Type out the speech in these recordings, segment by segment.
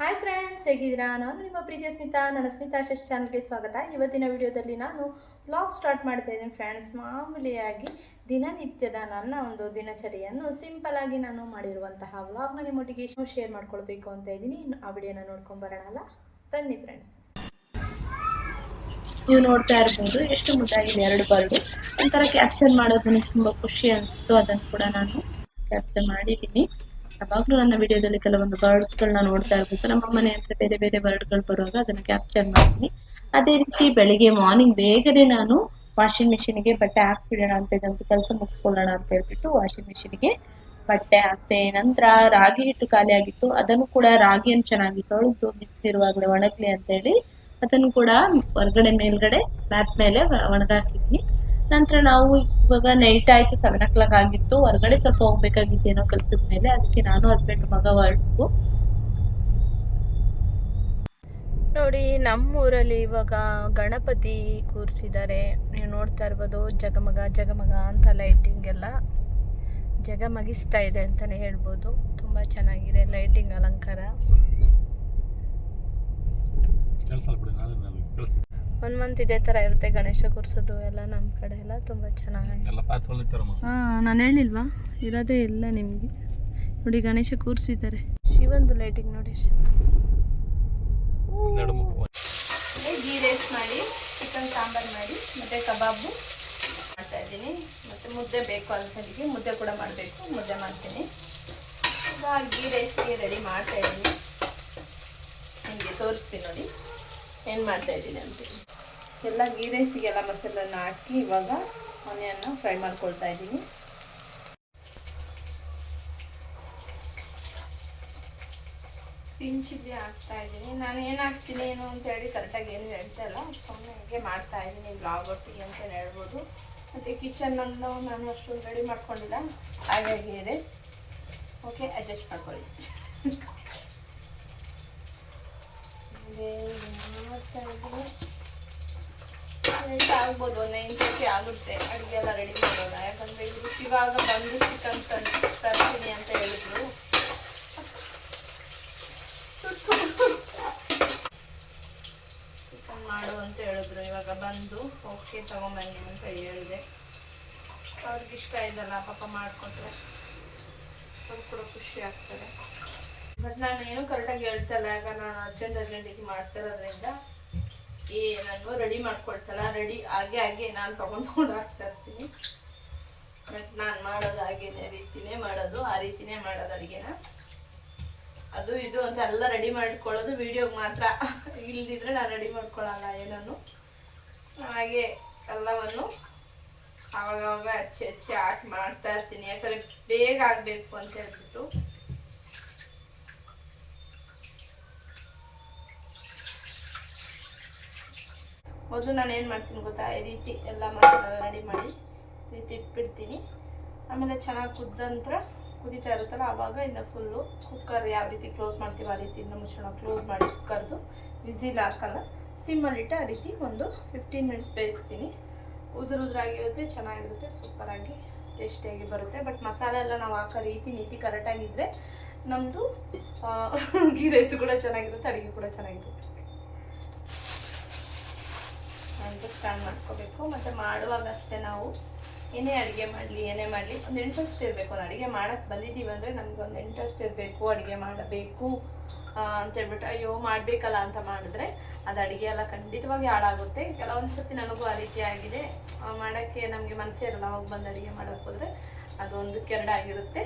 Hi friends, ಹೇಗಿದ್ದೀರಾ? ನಾನು ನಿಮ್ಮ ಪ್ರೀತಿಯ ಸ್ಮಿತಾ. ನನ್ನ ಸ್ಮಿತಾ ಶಶ್ ಚಾನಲ್ಗೆ ಸ್ವಾಗತ. ಇವತ್ತಿನ ವಿಡಿಯೋದಲ್ಲಿ ನಾನು ವ್ಲಾಗ್ ಸ್ಟಾರ್ಟ್ ಮಾಡ್ತಾ ಇದ್ದೀನಿ ಫ್ರೆಂಡ್ಸ್. ಮಾಮೂಲಿಯಾಗಿ ದಿನನಿತ್ಯದ ನನ್ನ ಒಂದು ದಿನಚರಿಯನ್ನು ಸಿಂಪಲ್ ಆಗಿ ನಾನು ಮಾಡಿರುವಂತಹ ವ್ಲಾಗ್ನ ನಿಮ್ಮೊಟ್ಟಿಗೆ ಶೇರ್ ಮಾಡ್ಕೊಳ್ಬೇಕು ಅಂತ ಇದ್ದೀನಿ. ಆ ವಿಡಿಯೋನ ನೋಡ್ಕೊಂಡು ಬರೋಣಲ್ಲ, ಬನ್ನಿ ಫ್ರೆಂಡ್ಸ್. ನೀವು ನೋಡ್ತಾ ಇರ್ಬೋದು ಎಷ್ಟು ಮುದ್ದಾಗಿದೆ ಎರಡು ಬರ್ಡು. ಒಂಥರ ಕ್ಯಾಪ್ಚರ್ ಮಾಡೋದು ನನಗೆ ತುಂಬ ಖುಷಿ ಅನಿಸ್ತು. ಅದನ್ನು ಕೂಡ ನಾನು ಕ್ಯಾಪ್ಚರ್ ಮಾಡಿದ್ದೀನಿ. ಯಾವಾಗಲೂ ನನ್ನ ವಿಡಿಯೋದಲ್ಲಿ ಕೆಲವೊಂದು ಬರ್ಡ್ಸ್ಗಳನ್ನ ನೋಡ್ತಾ ಇರ್ಬೋದು. ನಮ್ಮ ಮನೆ ಹತ್ರ ಬೇರೆ ಬೇರೆ ಬರ್ಡ್ಗಳು ಬರುವಾಗ ಅದನ್ನು ಕ್ಯಾಪ್ಚರ್ ಮಾಡ್ತೀನಿ. ಅದೇ ರೀತಿ ಬೆಳಿಗ್ಗೆ ಮಾರ್ನಿಂಗ್ ಬೇಗನೆ ನಾನು ವಾಷಿಂಗ್ ಮಿಷಿನ್ಗೆ ಬಟ್ಟೆ ಹಾಕ್ಬಿಡೋಣ ಅಂತ ಇದಂತ ಕೆಲಸ ಮುಗಿಸ್ಕೊಳ್ಳೋಣ ಅಂತ ಹೇಳ್ಬಿಟ್ಟು ವಾಷಿಂಗ್ ಮಿಷಿನ್ಗೆ ಬಟ್ಟೆ ಹಾಕ್ತೆ. ನಂತರ ರಾಗಿ ಹಿಟ್ಟು ಖಾಲಿ ಆಗಿತ್ತು, ಅದನ್ನು ಕೂಡ ರಾಗಿಯನ್ನು ಚೆನ್ನಾಗಿ ತೊಳೆದು ಬಿಸಿಲಿರುವಾಗಲೇ ಒಣಗ್ಲಿ ಅಂತ ಹೇಳಿ ಅದನ್ನು ಕೂಡ ಹೊರಗಡೆ ಮೇಲ್ಗಡೆ ಮ್ಯಾಟ್ ಮೇಲೆ ಒಣಗಾಕಿದ್ವಿ. ನಂತರ ನಾವು ಇವಾಗ ನೈಟ್ ಆಯ್ತು, 7 o'clock ಆಗಿತ್ತು. ಹೊರಗಡೆ ಸ್ವಲ್ಪ ಹೋಗ್ಬೇಕಾಗಿತ್ತು ಏನೋ ಕೆಲ್ಸದ ಮೇಲೆ. ಅದಕ್ಕೆ ನಾನು ಹಸ್ಬೆಂಡ್ ಮಗ ಹೊರಟು. ನೋಡಿ, ನಮ್ಮೂರಲ್ಲಿ ಇವಾಗ ಗಣಪತಿ ಕೂರಿಸಿದ್ದಾರೆ. ನೀವು ನೋಡ್ತಾ ಇರ್ಬೋದು, ಜಗಮಗ ಜಗಮಗ ಅಂತ ಲೈಟಿಂಗ್ ಎಲ್ಲ ಜಗಮಗಿಸ್ತಾ ಇದೆ ಅಂತಾನೆ ಹೇಳ್ಬೋದು. ತುಂಬಾ ಚೆನ್ನಾಗಿದೆ ಲೈಟಿಂಗ್ ಅಲಂಕಾರ. 1 month ಇದೇ ತರ ಇರುತ್ತೆ ಗಣೇಶ ಕೂರ್ಸೋದು ಎಲ್ಲ ನಮ್ಮ ಕಡೆ ಎಲ್ಲ ತುಂಬಾ ಚೆನ್ನಾಗಿ. ನಾನು ಹೇಳಿಲ್ವಾ, ಇರೋದೇ ಇಲ್ಲ ನಿಮಗೆ. ನೋಡಿ, ಗಣೇಶ ಕೂರಿಸಿದ್ದಾರೆ. ಶಿವಂದು ಲೈಟಿಂಗ್ ನೋಡಿ. ಗೀ ರೈಸ್ ಮಾಡಿ, ಚಿಕನ್ ಸಾಂಬಾರ್ ಮಾಡಿ, ಮತ್ತೆ ಕಬಾಬು ಮಾಡ್ತಾ ಇದ್ದೀನಿ. ಮತ್ತೆ ಮುದ್ದೆ ಬೇಕು ಅನ್ಸಲಿಗೆ ಮುದ್ದೆ ಕೂಡ ಮಾಡಬೇಕು, ಮುದ್ದೆ ಮಾಡ್ತೀನಿ. ಈಗ ಗೀ ರೈಸ್ಗೆ ರೆಡಿ ಮಾಡ್ತಾ ಇದ್ದೀನಿ. ನಿಮಗೆ ತೋರಿಸ್ತೀನಿ ನೋಡಿ ಏನು ಮಾಡ್ತಾ ಇದ್ದೀನಿ ಅಂತ. ಎಲ್ಲ ಗೀ ರೈಸಿಗೆಲ್ಲ ಮಸಾಲನ್ನ ಹಾಕಿ ಇವಾಗ ಆನಿಯನ್ನ ಫ್ರೈ ಮಾಡ್ಕೊಳ್ತಾ ಇದ್ದೀನಿ. ಚಿಲ್ಲಿ ಹಾಕ್ತಾ ಇದ್ದೀನಿ. ನಾನು ಏನು ಹಾಕ್ತೀನಿ ಏನು ಅಂತ ಹೇಳಿ ಕರೆಕ್ಟಾಗಿ ಏನು ಹೇಳ್ತಾ ಇಲ್ಲ, ಸುಮ್ಮನೆ ಹೀಗೆ ಮಾಡ್ತಾ ಇದ್ದೀನಿ ಬ್ಲಾಗ್ ಒಟ್ಟಿಗೆ ಅಂತ ಹೇಳ್ಬೋದು. ಮತ್ತು ಕಿಚನ್ ನಾನು ಅಷ್ಟೊಂದು ರೆಡಿ ಮಾಡ್ಕೊಂಡಿಲ್ಲ, ಹಾಗಾಗಿ ಇದೆ. ಓಕೆ, ಅಡ್ಜಸ್ಟ್ ಮಾಡ್ಕೊಳ್ಳಿ. ಮಾಡ್ತಾ ಇದ್ದೀನಿ. ಆಗ್ಬೋದು 9:30 ಆಗುತ್ತೆ ಅಡುಗೆ ಎಲ್ಲ ರೆಡಿ ಮಾಡೋಣ. ಯಾಕಂದರೆ ಇವರು ಇವಾಗ ಬಂದು ಚಿಕನ್ ತರ್ತೀನಿ ಅಂತ ಹೇಳಿದ್ರು. ಚಿಕನ್ ಮಾಡು ಅಂತ ಹೇಳಿದ್ರು. ಇವಾಗ ಬಂದು ಓಕೆ ತಗೊಂಬನ್ನಿ ಅಂತ ಹೇಳಿದೆ. ಅವ್ರಿಗೆ ಇಷ್ಟ ಇದಲ್ಲ, ಪಾಪ ಮಾಡಿಕೊಟ್ರೆ ಅವ್ರು ಕೂಡ ಖುಷಿ ಆಗ್ತಾರೆ. ಬಟ್ ನಾನು ಏನು ಕರೆಕ್ಟಾಗಿ ಹೇಳ್ತಲ್ಲ, ಯಾಕಂದ್ರೆ ನಾನು ಅರ್ಜೆಂಟಿಗೆ ಮಾಡ್ತಿರೋದ್ರಿಂದ ನಾನು ರೆಡಿ ಮಾಡ್ಕೊಳ್ತಲ್ಲ. ರೆಡಿ ಹಾಗೆ ನಾನು ತಗೊಂಡು ಹಾಕ್ತಾ ಇರ್ತೀನಿ. ಬಟ್ ನಾನು ಮಾಡೋದು ಹಾಗೇನೆ ರೀತಿನೇ ಮಾಡೋದು, ಆ ರೀತಿನೇ ಮಾಡೋದು ಅಡುಗೆನ. ಅದು ಇದು ಅಂತ ಎಲ್ಲ ರೆಡಿ ಮಾಡ್ಕೊಳ್ಳೋದು ವಿಡಿಯೋಗೆ ಮಾತ್ರ, ಇಲ್ದಿದ್ರೆ ನಾನು ರೆಡಿ ಮಾಡ್ಕೊಳ್ಳಲ್ಲ ಏನನ್ನು. ಹಾಗೆ ಎಲ್ಲವನ್ನು ಆವಾಗವಾಗ ಹಚ್ಚಿ ಹಾಕಿ ಮಾಡ್ತಾ ಇರ್ತೀನಿ, ಯಾಕಂದರೆ ಬೇಗ ಆಗಬೇಕು ಅಂತ ಹೇಳ್ಬಿಟ್ಟು. ಮೊದಲು ನಾನು ಏನು ಮಾಡ್ತೀನಿ ಗೊತ್ತಾ, ಈ ರೀತಿ ಎಲ್ಲ ಮಸಾಲೆ ರೆಡಿ ಮಾಡಿ ಈ ರೀತಿ ಇಟ್ಬಿಡ್ತೀನಿ. ಆಮೇಲೆ ಚೆನ್ನಾಗಿ ಕುದೀತಾ ಇರುತ್ತಲ್ಲ, ಆವಾಗ ಇನ್ನು ಫುಲ್ಲು ಕುಕ್ಕರ್ ಯಾವ ರೀತಿ ಕ್ಲೋಸ್ ಮಾಡ್ತೀವಿ ಆ ರೀತಿ ಇನ್ನು ಮುಚ್ಚಳ ಕ್ಲೋಸ್ ಮಾಡಿ ಕುಕ್ಕರ್ದು ವಿಸಿಲ್ ಹಾಕಲ್ಲ, ಸಿಮ್ಮಲ್ಲಿಟ್ಟು ಆ ರೀತಿ ಒಂದು 15 minutes ಬೇಯಿಸ್ತೀನಿ. ಉದುರಾಗಿರುತ್ತೆ, ಚೆನ್ನಾಗಿರುತ್ತೆ, ಸೂಪರಾಗಿ ಟೇಸ್ಟಿಯಾಗಿ ಬರುತ್ತೆ. ಬಟ್ ಮಸಾಲೆ ಎಲ್ಲ ನಾವು ಹಾಕೋ ನೀತಿ ಕರೆಕ್ಟಾಗಿದ್ದರೆ ನಮ್ಮದು ಗೀ ರೈಸು ಕೂಡ ಚೆನ್ನಾಗಿರುತ್ತೆ, ಅಡುಗೆ ಕೂಡ ಚೆನ್ನಾಗಿರುತ್ತೆ. ಅಂಡರ್ಸ್ಟ್ಯಾಂಡ್ ಮಾಡ್ಕೋಬೇಕು. ಮತ್ತು ಮಾಡುವಾಗ ಅಷ್ಟೇ ನಾವು ಏನೇ ಅಡುಗೆ ಮಾಡಲಿ ಒಂದು ಇಂಟ್ರೆಸ್ಟ್ ಇರಬೇಕು. ಒಂದು ಅಡುಗೆ ಮಾಡೋಕ್ಕೆ ಬಂದಿದ್ದೀವಿ ಅಂದರೆ ನಮಗೊಂದು ಇಂಟ್ರೆಸ್ಟ್ ಇರಬೇಕು, ಅಡುಗೆ ಮಾಡಬೇಕು ಅಂತೇಳ್ಬಿಟ್ಟು ಅಯ್ಯೋ ಮಾಡಬೇಕಲ್ಲ ಅಂತ ಮಾಡಿದ್ರೆ ಅದು ಅಡುಗೆ ಎಲ್ಲ ಖಂಡಿತವಾಗಿ ಹಾಳಾಗುತ್ತೆ. ಕೆಲವೊಂದು ಸರ್ತಿ ನನಗೂ ಆ ರೀತಿ ಆಗಿದೆ. ಮಾಡೋಕ್ಕೆ ನಮಗೆ ಮನಸ್ಸೇ ಇರಲ್ಲ, ಅವಾಗ ಬಂದು ಅಡುಗೆ ಮಾಡೋಕ್ಕೆ ಹೋದರೆ ಅದೊಂದು ಕೆರಡಾಗಿರುತ್ತೆ.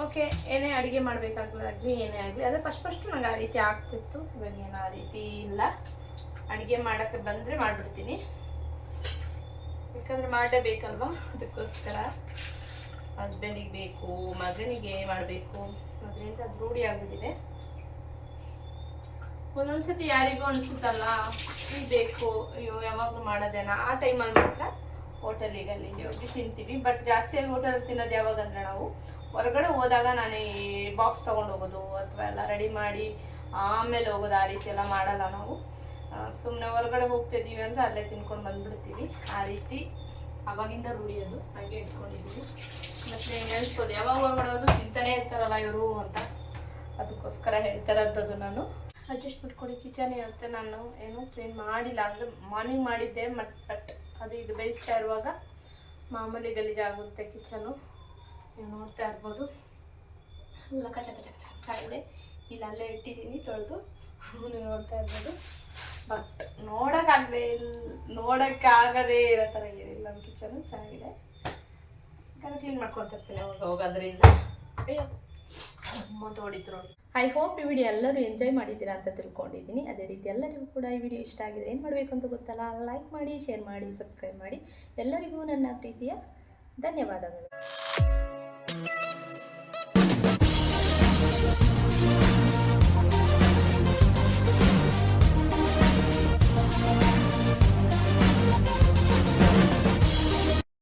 ಓಕೆ, ಏನೇ ಅಡುಗೆ ಮಾಡಬೇಕಾಗಲಿ ಏನೇ ಆಗಲಿ, ಅದೇ ಫಸ್ಟು ನಂಗೆ ಆ ರೀತಿ ಆಗ್ತಿತ್ತು. ಇವಾಗ ಏನು ಆ ರೀತಿ ಇಲ್ಲ. ಅಡುಗೆ ಮಾಡೋಕ್ಕೆ ಬಂದರೆ ಮಾಡಿಬಿಡ್ತೀನಿ, ಯಾಕಂದರೆ ಮಾಡಲೇಬೇಕಲ್ವ. ಅದಕ್ಕೋಸ್ಕರ ಹಸ್ಬೆಂಡಿಗೆ ಬೇಕು, ಮಗನಿಗೆ ಮಾಡಬೇಕು, ಅದರಿಂದ ಅದು ರೂಢಿ ಆಗಿಬಿಟ್ಟಿದೆ. ಒಂದೊಂದ್ಸತಿ ಯಾರಿಗೂ ಅನಿಸುತ್ತಲ್ಲ, ಇದು ಬೇಕು, ಅಯ್ಯೋ ಯಾವಾಗಲೂ ಮಾಡೋದೇನ, ಆ ಟೈಮಲ್ಲಿ ಮಾತ್ರ ಹೋಟೆಲಿಗೆ ಅಲ್ಲಿಗೆ ಹೋಗಿ ತಿಂತೀವಿ. ಬಟ್ ಜಾಸ್ತಿಯಾಗಿ ಹೋಟೆಲ್ ತಿನ್ನೋದು ಯಾವಾಗ ಅಂದರೆ ನಾವು ಹೊರಗಡೆ ಹೋದಾಗ ನಾನು ಈ ಬಾಕ್ಸ್ ತೊಗೊಂಡು ಹೋಗೋದು ಅಥವಾ ಎಲ್ಲ ರೆಡಿ ಮಾಡಿ ಆಮೇಲೆ ಹೋಗೋದು, ಆ ರೀತಿ ಎಲ್ಲ ಮಾಡಲ್ಲ ನಾವು. ಸುಮ್ಮನೆ ಹೊರಗಡೆ ಹೋಗ್ತಿದ್ದೀವಿ ಅಂದರೆ ಅಲ್ಲೇ ತಿನ್ಕೊಂಡು ಬಂದುಬಿಡ್ತೀವಿ. ಆ ರೀತಿ ಅವಾಗಿಂದ ರೂಢಿ, ಅದು ಹಾಗೆ ಇಟ್ಕೊಂಡಿದ್ದೀವಿ. ಮತ್ತು ನೆನೆಸ್ಬೋದು ಯಾವಾಗ ಹೊರಗಡೆ ಹೋದ್ರು ತಿಂತಾನೆ ಇರ್ತಾರಲ್ಲ ಇವರು ಅಂತ. ಅದಕ್ಕೋಸ್ಕರ ಹೇಳ್ತಾ ಇರೋದು ನಾನು. ಅಡ್ಜಸ್ಟ್ ಮಾಡ್ಕೊಳ್ಳಿ. ಕಿಚನ್ ಇರುತ್ತೆ, ನಾನು ಏನು ಕ್ಲೀನ್ ಮಾಡಿಲ್ಲ, ಅಂದರೆ ಮಾರ್ನಿಂಗ್ ಮಾಡಿದ್ದೆ. ಬಟ್ ಅದು ಇದು ಬೇಯಿಸ್ತಾ ಇರುವಾಗ ಮಾಮೂಲಿ ಗಲೀಜಾಗುತ್ತೆ ಕಿಚನು. ನೀವು ನೋಡ್ತಾ ಇರ್ಬೋದು, ಎಲ್ಲ ಕಚ ಕಚ ಕಚ ಕಚ ಇದೆ. ಇಲ್ಲ ಅಲ್ಲೇ ಇಟ್ಟಿದ್ದೀನಿ ತೊಳೆದು, ನೀವು ನೋಡ್ತಾ ಇರ್ಬೋದು. ಬಟ್ ನೋಡೋಕ್ಕಾಗದೇ ಇರೋ ಥರ ಏನಿಲ್ಲ, ನಮ್ಮ ಕಿಚನು ಚೆನ್ನಾಗಿದೆ. ಯಾಕಂದರೆ ಕ್ಲೀನ್ ಮಾಡ್ಕೊತಿರ್ತೀನಿ ಅವಾಗ ಹೋಗೋದ್ರಿಂದ. ಅಮ್ಮ ತೋಡಿದ್ರು ನೋಡಿ. ಐ ಹೋಪ್ ಈ ವಿಡಿಯೋ ಎಲ್ಲರೂ ಎಂಜಾಯ್ ಮಾಡಿದ್ದೀರಾ ಅಂತ ತಿಳ್ಕೊಂಡಿದ್ದೀನಿ. ಅದೇ ರೀತಿ ಎಲ್ಲರಿಗೂ ಕೂಡ ಈ ವಿಡಿಯೋ ಇಷ್ಟ ಆಗಿದೆ. ಏನು ಮಾಡಬೇಕು ಅಂತ ಗೊತ್ತಲ್ಲ, ಲೈಕ್ ಮಾಡಿ, ಶೇರ್ ಮಾಡಿ, ಸಬ್ಸ್ಕ್ರೈಬ್ ಮಾಡಿ. ಎಲ್ಲರಿಗೂ ನನ್ನ ಪ್ರೀತಿಯ ಧನ್ಯವಾದಗಳು.